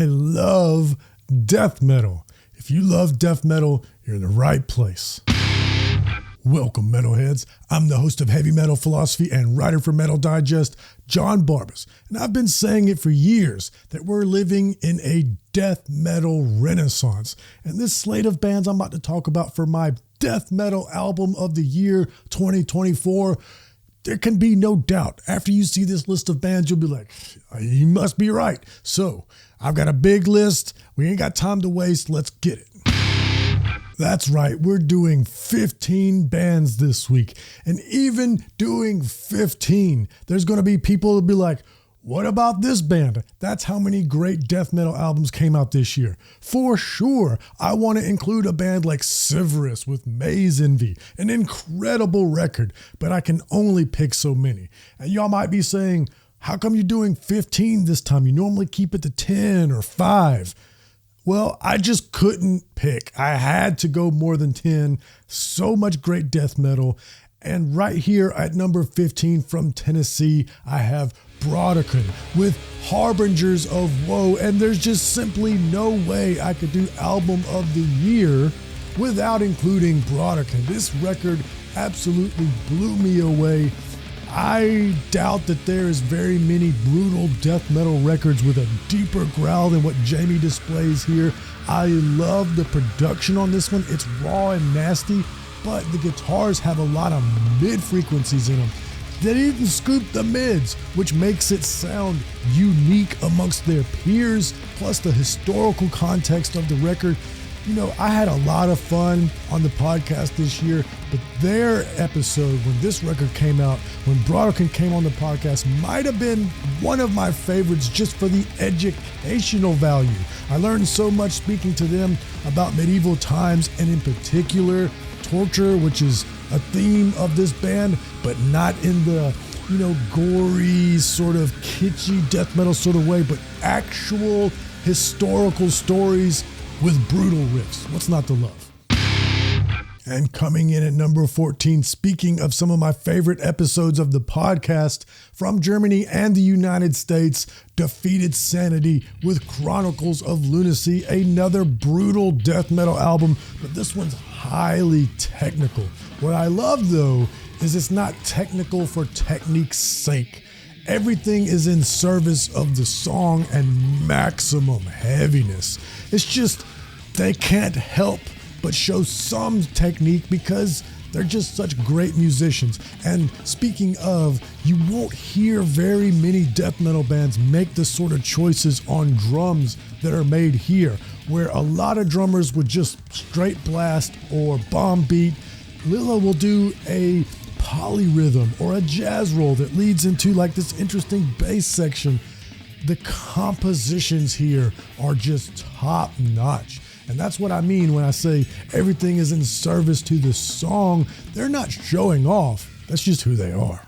I love death metal. If you love death metal, you're in the right place. Welcome, metalheads. I'm the host of Heavy Metal Philosophy and writer for Metal Digest, Jon Barbas. And I've been saying it for years that we're living in a death metal renaissance. And this slate of bands I'm about to talk about for my death metal album of the year 2024, there can be no doubt. After you see this list of bands, you'll be like, you must be right. So I've got a big list. We ain't got time to waste. Let's get it. That's right. We're doing 15 bands this week. And even doing 15, there's going to be people that be like, what about this band? That's how many great death metal albums came out this year. For sure, I want to include a band like Deceivers with Maze Envy, an incredible record, but I can only pick so many. And y'all might be saying, how come you're doing 15 this time? You normally keep it to 10 or 5. Well, I just couldn't pick. I had to go more than 10. So much great death metal. And right here at number 15 from Tennessee, I have Brodequin with Harbingers of Woe. And there's just simply no way I could do album of the year without including Brodequin. This record absolutely blew me away. I doubt that there is very many brutal death metal records with a deeper growl than what Jamie displays here. I love the production on this one. It's raw and nasty, but the guitars have a lot of mid frequencies in them. They even scoop the mids, which makes it sound unique amongst their peers, plus the historical context of the record. You know, I had a lot of fun on the podcast this year, but their episode when this record came out, when Brodequin came on the podcast, might have been one of my favorites just for the educational value. I learned so much speaking to them about medieval times and in particular torture, which is a theme of this band, but not in the, you know, gory sort of kitschy death metal sort of way, but actual historical stories with brutal riffs. What's not to love? And coming in at number 14, speaking of some of my favorite episodes of the podcast, from Germany and the United States, Defeated Sanity with Chronicles of Lunacy, another brutal death metal album, but this one's highly technical. What I love though is it's not technical for technique's sake. Everything is in service of the song and maximum heaviness. It's just, they can't help but show some technique because they're just such great musicians. And speaking of, you won't hear very many death metal bands make the sort of choices on drums that are made here, where a lot of drummers would just straight blast or bomb beat. Lilla will do a polyrhythm or a jazz roll that leads into like this interesting bass section. The compositions here are just top notch. And that's what I mean when I say everything is in service to the song. They're not showing off. That's just who they are.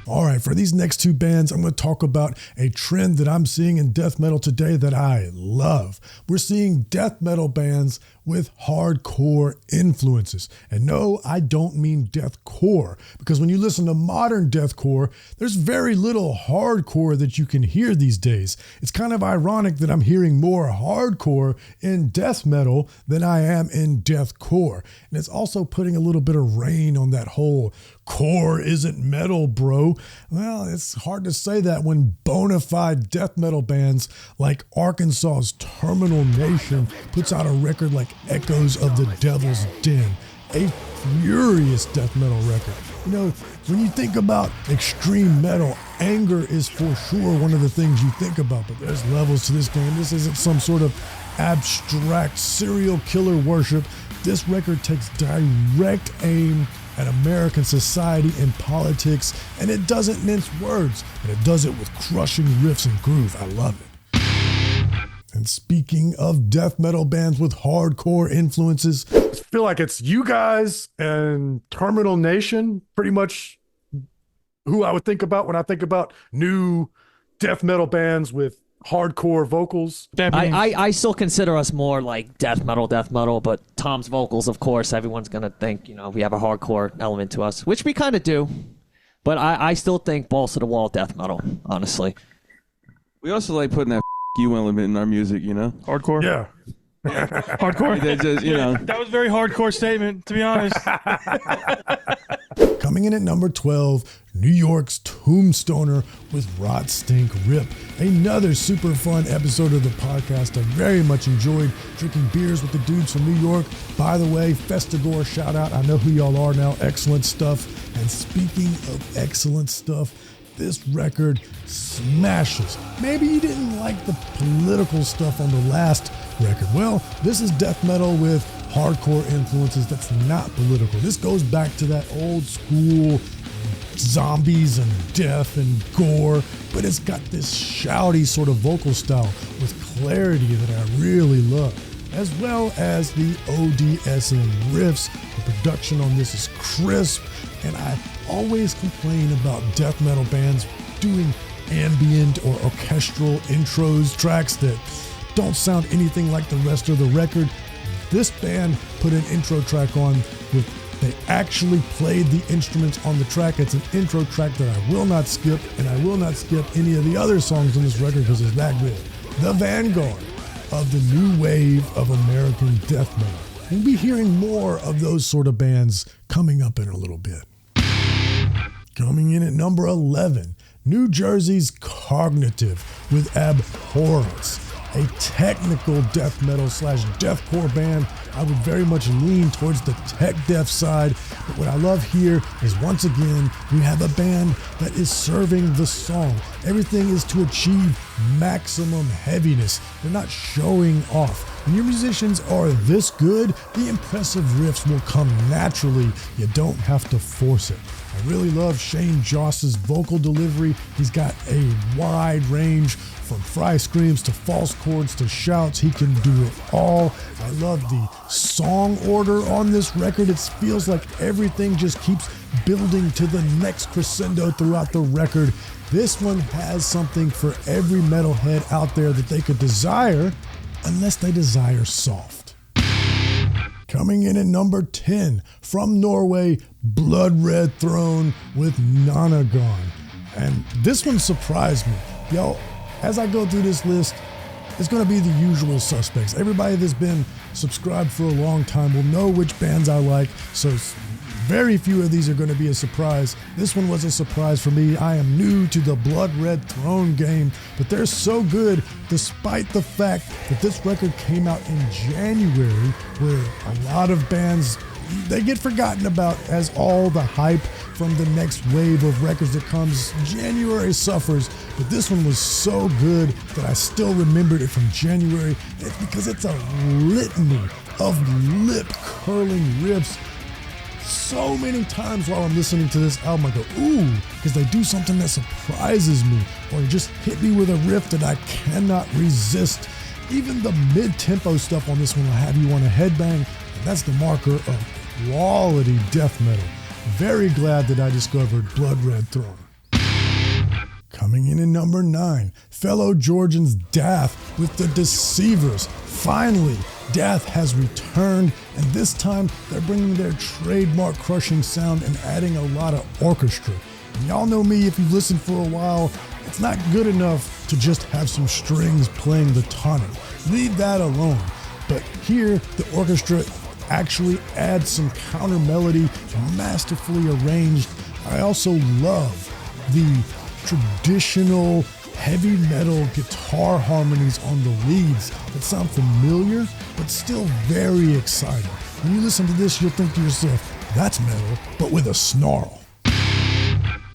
All right, for these next two bands, I'm going to talk about a trend that I'm seeing in death metal today that I love. We're seeing death metal bands with hardcore influences. And no, I don't mean deathcore, because when you listen to modern deathcore, there's very little hardcore that you can hear these days. It's kind of ironic that I'm hearing more hardcore in death metal than I am in deathcore. And it's also putting a little bit of rain on that whole core isn't metal, bro. Well, it's hard to say that when bona fide death metal bands like Arkansas's Terminal Nation puts out a record like Echoes of the Devil's Den, a furious death metal record. You know, when you think about extreme metal, anger is for sure one of the things you think about, but there's levels to this game. This isn't some sort of abstract serial killer worship. This record takes direct aim at American society and politics, and it doesn't mince words, and it does it with crushing riffs and groove. I love it. And speaking of death metal bands with hardcore influences, I feel like it's you guys and Terminal Nation, pretty much who I would think about when I think about new death metal bands with hardcore vocals. I still consider us more like death metal, but Tom's vocals, of course, everyone's going to think, you know, we have a hardcore element to us, which we kind of do. But I still think balls to the wall death metal, honestly. We also like putting that you element in our music, you know? Hardcore. Yeah. Hardcore. They just, you know. That was a very hardcore statement, to be honest. Coming in at number 12, New York's Tombstoner with Rot Stink Rip. Another super fun episode of the podcast. I very much enjoyed drinking beers with the dudes from New York. By the way, Festigore shout out. I know who y'all are now. Excellent stuff. And speaking of excellent stuff, this record smashes. Maybe you didn't like the political stuff on the last record. Well, this is death metal with hardcore influences that's not political. This goes back to that old school zombies and death and gore, but it's got this shouty sort of vocal style with clarity that I really love, as well as the ODSM riffs. The production on this is crisp, and I always complain about death metal bands doing ambient or orchestral intros, tracks that don't sound anything like the rest of the record. This band put an intro track on with, they actually played the instruments on the track. It's an intro track that I will not skip, and I will not skip any of the other songs on this record because it's that good. The vanguard of the new wave of American death metal. We'll be hearing more of those sort of bands coming up in a little bit. Coming in at number 11, New Jersey's Cognitive with Abhorrence, a technical death metal / deathcore band. I would very much lean towards the tech death side, but what I love here is once again, we have a band that is serving the song. Everything is to achieve maximum heaviness. They're not showing off. When your musicians are this good, the impressive riffs will come naturally. You don't have to force it. I really love Shane Joss's vocal delivery. He's got a wide range from fry screams to false chords to shouts. He can do it all. I love the song order on this record. It feels like everything just keeps building to the next crescendo throughout the record. This one has something for every metalhead out there that they could desire, unless they desire soft. Coming in at number 10, from Norway, Blood Red Throne with Nonagon. And this one surprised me. Yo, as I go through this list, it's going to be the usual suspects. Everybody that's been subscribed for a long time will know which bands I like, so very few of these are going to be a surprise. This one was a surprise for me. I am new to the Blood Red Throne game, but they're so good despite the fact that this record came out in January, where a lot of bands, they get forgotten about as all the hype from the next wave of records that comes. January suffers, but this one was so good that I still remembered it from January. It's because it's a litany of lip-curling riffs. So many times while I'm listening to this album, I go, ooh, because they do something that surprises me, or just hit me with a riff that I cannot resist. Even the mid-tempo stuff on this one will have you want to headbang, and that's the marker of quality death metal. Very glad that I discovered Blood Red Throne. Coming in at number 9, fellow Georgians Dååth with the Deceivers. Finally, Dååth has returned, and this time they're bringing their trademark crushing sound and adding a lot of orchestra. And y'all know me, if you've listened for a while, it's not good enough to just have some strings playing the tonic. Leave that alone. But here, the orchestra actually adds some counter melody, masterfully arranged. I also love the traditional heavy metal guitar harmonies on the leads that sound familiar, but still very exciting. When you listen to this, you'll think to yourself, that's metal, but with a snarl.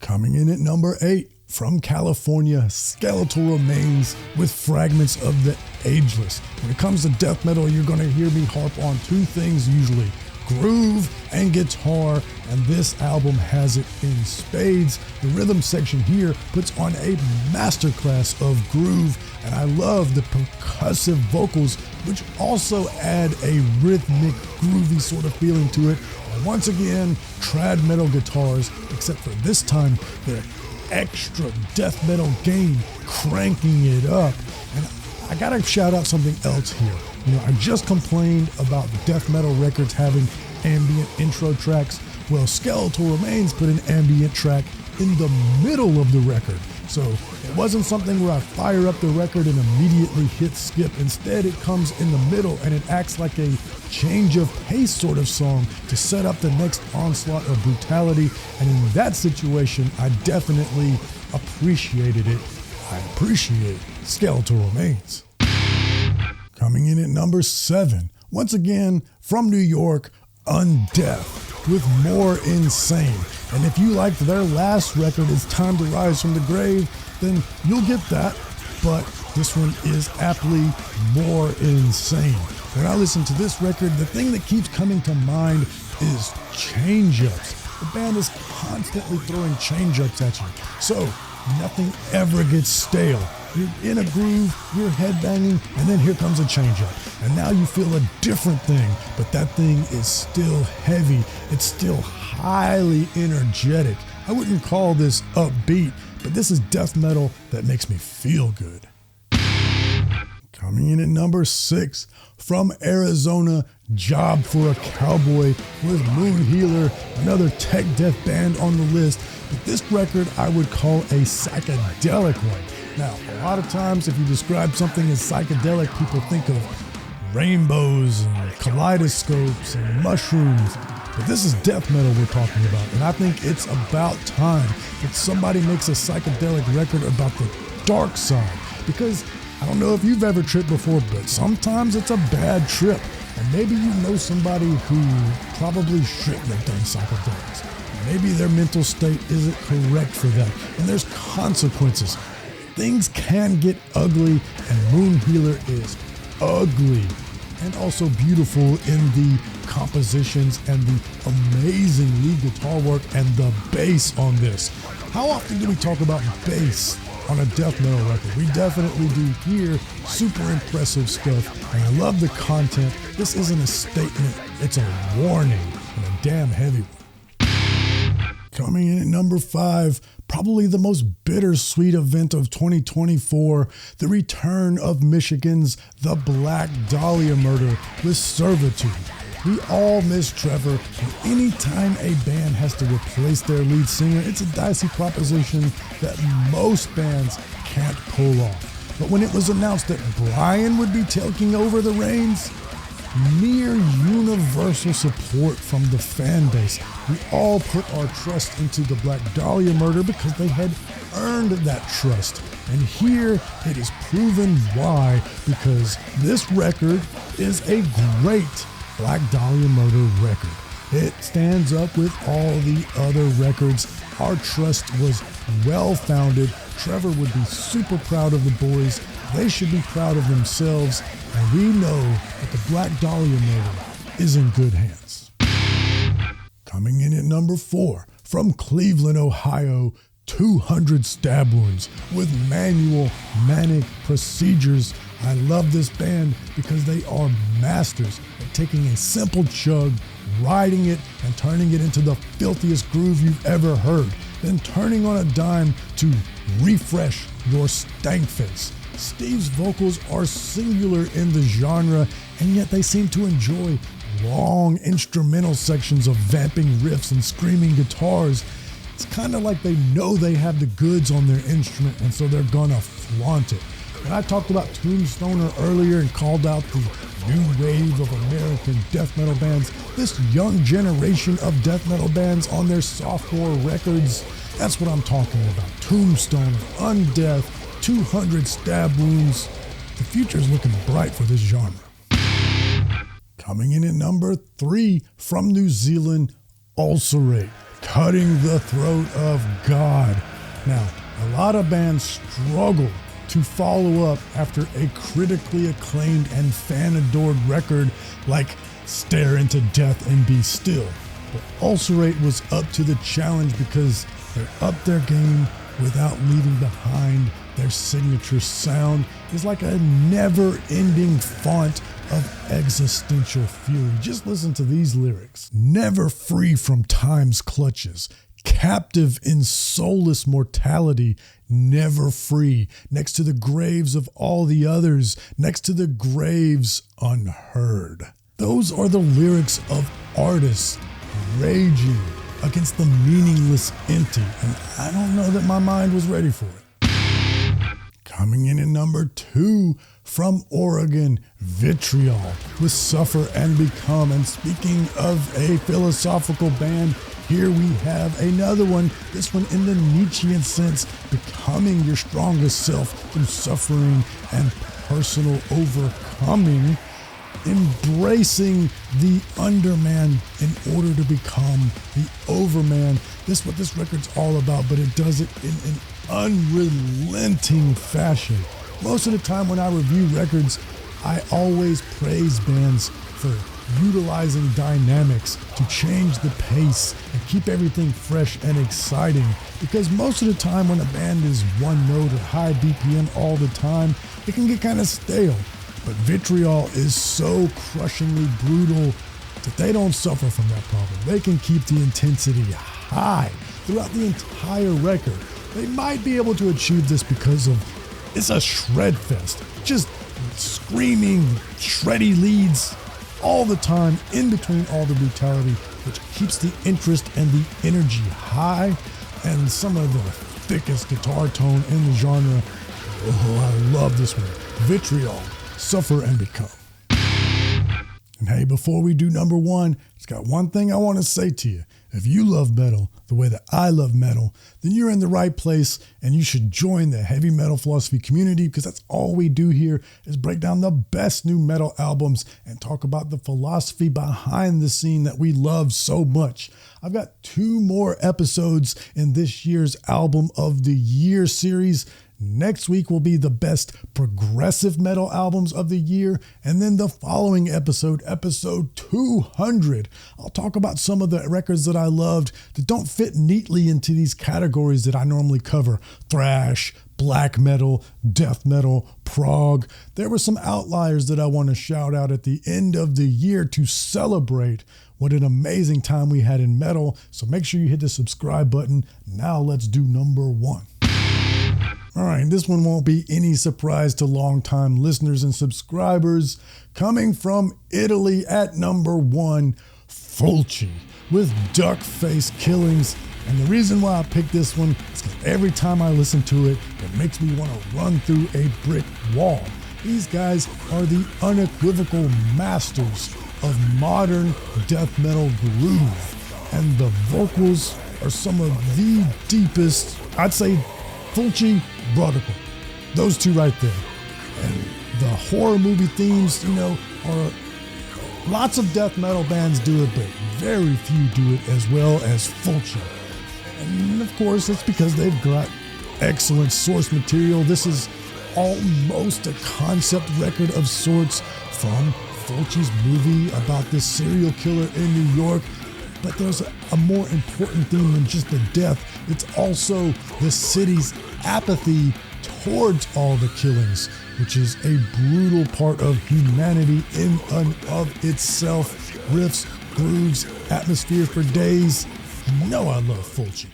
Coming in at number 8, from California, Skeletal remains with Fragments of the Ageless. When it comes to death metal, you're going to hear me harp on two things usually: groove and guitar, and this album has it in spades. The rhythm section here puts on a masterclass of groove, and I love the percussive vocals, which also add a rhythmic, groovy sort of feeling to it. And once again, trad metal guitars, except for this time, they're extra death metal gain, cranking it up. And I gotta shout out something else here. You know, I just complained about death metal records having ambient intro tracks. Well, Skeletal Remains put an ambient track in the middle of the record. So it wasn't something where I fire up the record and immediately hit skip. Instead, it comes in the middle and it acts like a change of pace sort of song to set up the next onslaught of brutality. And in that situation, I definitely appreciated it. I appreciate Skeletal Remains. Coming in at number 7, once again from New York, Undeath with More Insane. And if you liked their last record, It's Time to Rise from the Grave, then you'll get that. But this one is aptly more insane. When I listen to this record, the thing that keeps coming to mind is change-ups. The band is constantly throwing change-ups at you. So nothing ever gets stale. You're in a groove, you're headbanging, and then here comes a change-up. And now you feel a different thing, but that thing is still heavy. It's still highly energetic. I wouldn't call this upbeat, but this is death metal that makes me feel good. Coming in at number 6, from Arizona, Job for a Cowboy with Moon Healer, another tech death band on the list. But this record I would call a psychedelic one. Now, a lot of times if you describe something as psychedelic, people think of rainbows and kaleidoscopes and mushrooms. But this is death metal we're talking about, and I think it's about time that somebody makes a psychedelic record about the dark side. Because I don't know if you've ever tripped before, but sometimes it's a bad trip. And maybe you know somebody who probably shouldn't have done psychedelics. Maybe their mental state isn't correct for that, and there's consequences. Things can get ugly, and Moon Healer is ugly and also beautiful in the compositions and the amazing lead guitar work and the bass on this. How often do we talk about bass on a death metal record? We definitely do here. Super impressive stuff, and I love the content. This isn't a statement, it's a warning, and a damn heavy one. Coming in at number 5, probably the most bittersweet event of 2024, the return of Michigan's The Black Dahlia Murder with Servitude. We all miss Trevor, and anytime a band has to replace their lead singer, it's a dicey proposition that most bands can't pull off. But when it was announced that Brian would be taking over the reins, near universal support from the fan base. We all put our trust into the Black Dahlia Murder because they had earned that trust. And here it is proven why, because this record is a great Black Dahlia Murder record. It stands up with all the other records. Our trust was well-founded. Trevor would be super proud of the boys. They should be proud of themselves. And we know that the Black Dahlia Murder is in good hands. Coming in at number 4, from Cleveland, Ohio, 200 Stab Wounds with Manual Manic Procedures. I love this band because they are masters at taking a simple chug, riding it, and turning it into the filthiest groove you've ever heard, then turning on a dime to refresh your stank face. Steve's vocals are singular in the genre, and yet they seem to enjoy long instrumental sections of vamping riffs and screaming guitars. It's kind of like they know they have the goods on their instrument, and so they're gonna flaunt it. When I talked about Tombstoner earlier and called out the new wave of American death metal bands, this young generation of death metal bands on their sophomore records, that's what I'm talking about. Tombstoner, Undeath, 200 Stab Wounds. The future's looking bright for this genre. Coming in at number 3, from New Zealand, Ulcerate, Cutting the Throat of God. Now, a lot of bands struggle to follow up after a critically acclaimed and fan-adored record like Stare Into Death and Be Still. But Ulcerate was up to the challenge because they upped their game without leaving behind their signature sound. Is like a never-ending font of existential fury. Just listen to these lyrics. Never free from time's clutches, captive in soulless mortality, never free, next to the graves of all the others, next to the graves unheard. Those are the lyrics of artists raging against the meaningless empty, and I don't know that my mind was ready for it. Coming in at number 2 from Oregon, Vitriol with Suffer and Become. And speaking of a philosophical band, here we have another one, this one in the Nietzschean sense, becoming your strongest self through suffering and personal overcoming, embracing the underman in order to become the overman. This is what this record's all about, but it does it in an unrelenting fashion. Most of the time when I review records, I always praise bands for utilizing dynamics to change the pace and keep everything fresh and exciting, because most of the time when a band is one note at high BPM all the time, it can get kind of stale. But Vitriol is so crushingly brutal that they don't suffer from that problem. They can keep the intensity high throughout the entire record. They might be able to achieve this because of it's a shred fest, just screaming, shreddy leads all the time in between all the brutality, which keeps the interest and the energy high, and some of the thickest guitar tone in the genre. Oh, I love this one. Vitriol, Suffer and Become. And hey, before we do number 1, it's got one thing I want to say to you. If you love metal the way that I love metal, then you're in the right place, and you should join the Heavy Metal Philosophy community, because that's all we do here is break down the best new metal albums and talk about the philosophy behind the scene that we love so much. I've got 2 more episodes in this year's Album of the Year series. Next week will be the best progressive metal albums of the year. And then the following episode, episode 200, I'll talk about some of the records that I loved that don't fit neatly into these categories that I normally cover: thrash, black metal, death metal, prog. There were some outliers that I want to shout out at the end of the year to celebrate what an amazing time we had in metal. So make sure you hit the subscribe button. Now let's do number 1. All right, this one won't be any surprise to longtime listeners and subscribers. Coming from Italy at number 1, Fulci with Duck Face Killings. And the reason why I picked this one is because every time I listen to it, it makes me want to run through a brick wall. These guys are the unequivocal masters of modern death metal groove. And the vocals are some of the deepest, I'd say, Fulci, Brodequin. Those 2 right there. And the horror movie themes, are lots of death metal bands do it, but very few do it as well as Fulci. And of course, it's because they've got excellent source material. This is almost a concept record of sorts from Fulci's movie about this serial killer in New York. But there's a more important theme than just the death. It's also the city's apathy towards all the killings, which is a brutal part of humanity in and of itself. Riffs, grooves, atmosphere for days. I love Fulci.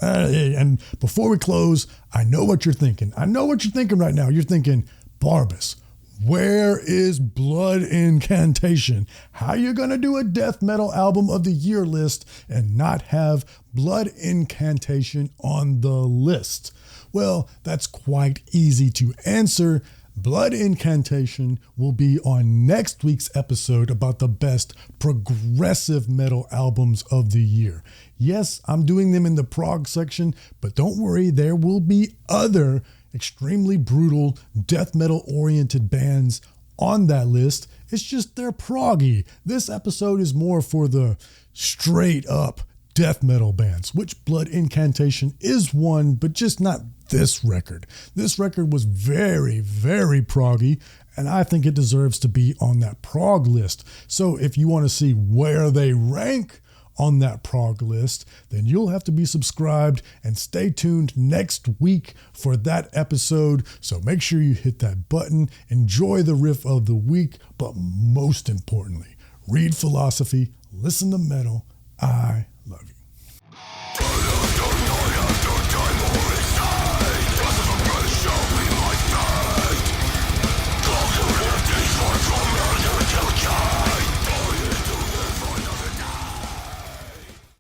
And before we close, I know what you're thinking. I know what you're thinking right now. You're thinking, Barbas, where is Blood Incantation? How you gonna do a death metal album of the year list and not have Blood Incantation on the list? Well, that's quite easy to answer. Blood Incantation will be on next week's episode about the best progressive metal albums of the year. Yes, I'm doing them in the prog section, but don't worry, there will be other extremely brutal death metal oriented bands on that list. It's just they're proggy. This episode is more for the straight up death metal bands, which Blood Incantation is one, but just not this record. This record was very, very proggy, and I think it deserves to be on that prog list. So if you want to see where they rank on that prog list, then you'll have to be subscribed and stay tuned next week for that episode. So make sure you hit that button, enjoy the riff of the week, but most importantly, read philosophy, listen to metal. I love you.